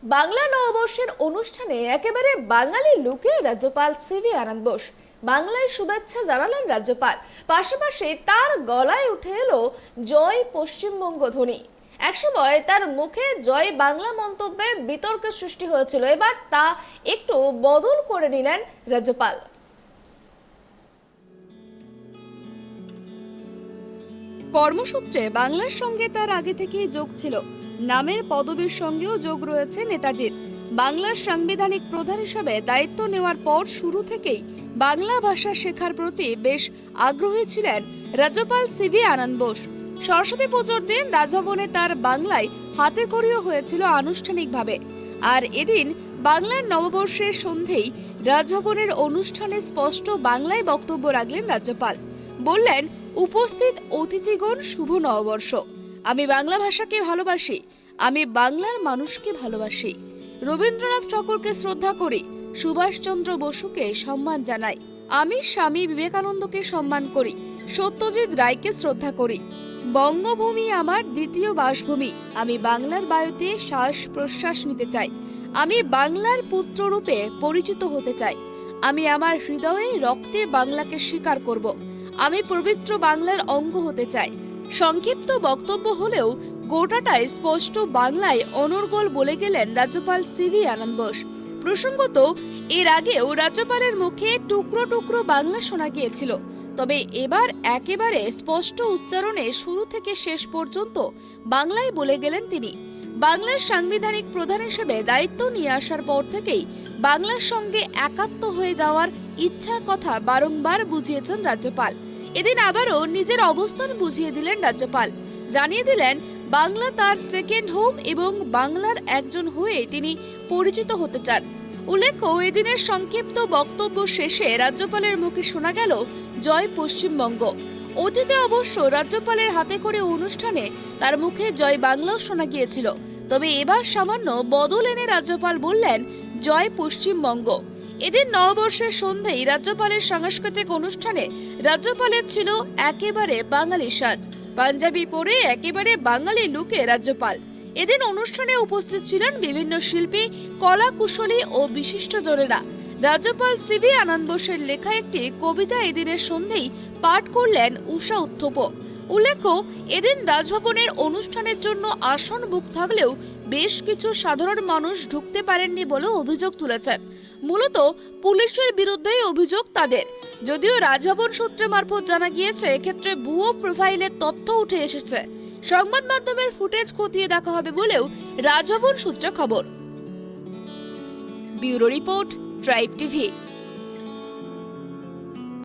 বাংলা নববর্ষের অনুষ্ঠানে একেবারে বাঙালি লুকে রাজ্যপাল সিভি আনন্দ বোস বাংলায় শুভেচ্ছা জানালেন রাজ্যপাল। পাশাপাশি তার গলায় উঠে এলো জয় পশ্চিমবঙ্গ ধ্বনি। একসময় তার মুখে জয় বাংলা মন্তব্যে বিতর্কের সৃষ্টি হয়েছিল, এবার তা একটু বদল করে নিলেন রাজ্যপাল। কর্মসূত্রে বাংলার সঙ্গে তার আগে থেকেই যোগ ছিল, নামের পদবীর সঙ্গেও যোগ রয়েছে নেতাজির। বাংলার সাংবিধানিক প্রধান হিসেবে দায়িত্ব নেওয়ার পর শুরু থেকেই বাংলা ভাষা শেখার প্রতি বেশ আগ্রহী ছিলেন রাজ্যপাল সিভি আনন্দ বোস। সরস্বতী পুজোর দিন রাজভবনে তার বাংলায় হাতে খড়িও হয়েছিল আনুষ্ঠানিকভাবে। আর এদিন বাংলার নববর্ষের সন্ধেই রাজভবনের অনুষ্ঠানে স্পষ্ট বাংলায় বক্তব্য রাখলেন রাজ্যপাল। বললেন, উপস্থিত অতিথিগণ, শুভ নববর্ষ। আমি বাংলা ভাষাকে ভালোবাসি, আমি বাংলার মানুষকে ভালোবাসি। রবীন্দ্রনাথ ঠাকুরকে শ্রদ্ধা করি, সুভাষচন্দ্র বসুকে সম্মান জানাই। আমি স্বামী বিবেকানন্দকে সম্মান করি, সত্যজিৎ রায়কে শ্রদ্ধা করি। বঙ্গভূমি আমার দ্বিতীয় বাসভূমি। আমি বাংলার বায়ুতে শ্বাস প্রশ্বাস নিতে চাই। আমি বাংলার পুত্ররূপে পরিচিত হতে চাই। আমি আমার হৃদয়ে রক্তে বাংলাকে স্বীকার করব। আমি পবিত্র বাংলার অঙ্গ হতে চাই। সংক্ষিপ্ত বক্তব্য হলেও গোটাটাই স্পষ্ট বাংলায় অনর্গল বলে গেলেন রাজ্যপাল সিভি আনন্দ বোস। প্রসঙ্গত, এর আগেও রাজ্যপালের মুখে টুকরো টুকরো বাংলা শোনা গিয়েছিল, তবে এবার একেবারে স্পষ্ট উচ্চারণে শুরু থেকে শেষ পর্যন্ত বাংলায় বলে গেলেন তিনি। বাংলার সাংবিধানিক প্রধান হিসেবে দায়িত্ব নিয়ে আসার পর থেকেই বাংলার সঙ্গে একাত্ম হয়ে যাওয়ার ইচ্ছার কথা বারংবার বুঝিয়েছেন রাজ্যপাল। এদিন আবারও নিজের অবস্থান বুঝিয়ে দিলেন রাজ্যপাল। জানিয়ে দিলেন, বাংলা তার সেকেন্ড হোম এবং বাংলার একজন হয়ে তিনি পরিচিত হতে চান। উল্লেখ্য, এদিনের সংক্ষিপ্ত বক্তব্য শেষে রাজ্যপালের মুখে শোনা গেল জয় পশ্চিমবঙ্গ। অতীতে অবশ্য রাজ্যপালের হাতে করে অনুষ্ঠানে তার মুখে জয় বাংলাও শোনা গিয়েছিল, তবে এবার সামান্য বদল এনে রাজ্যপাল বললেন জয় পশ্চিমবঙ্গ। এদিন নববর্ষের সন্ধ্যায় রাজ্যপালের সাংস্কৃতিক অনুষ্ঠানে রাজ্যপালের ছিল একেবারে বাঙালি সাজ। পাঞ্জাবি পরে একেবারে বাঙালি লুকে রাজ্যপাল। এদিন অনুষ্ঠানে উপস্থিত ছিলেন বিভিন্ন শিল্পী, কলা কুশলী ও বিশিষ্টজনেরা। রাজ্যপাল সিভি আনন্দ বোসের লেখা একটি কবিতা এদিনের সন্ধ্যেই পাঠ করলেন উষা উত্থপ। উল্লেখ্য, এদিন রাজভবনের অনুষ্ঠানের জন্য আসন বুক থাকলেও বেশ কিছু সাধারণ মানুষ ঢুকতে পারেননি বলে অভিযোগ তুলেছেন। মূলত পুলিশের বিরুদ্ধেই অভিযোগ তাদের। যদিও রাজভবন সূত্রে মারফত জানা গিয়েছে, এক্ষেত্রে ভুয়ো প্রোফাইলের তথ্য উঠে এসেছে। সংবাদ মাধ্যমের ফুটেজ খতিয়ে দেখা হবে বলেও রাজভবন সূত্রে খবর। Bureau report, tribe TV.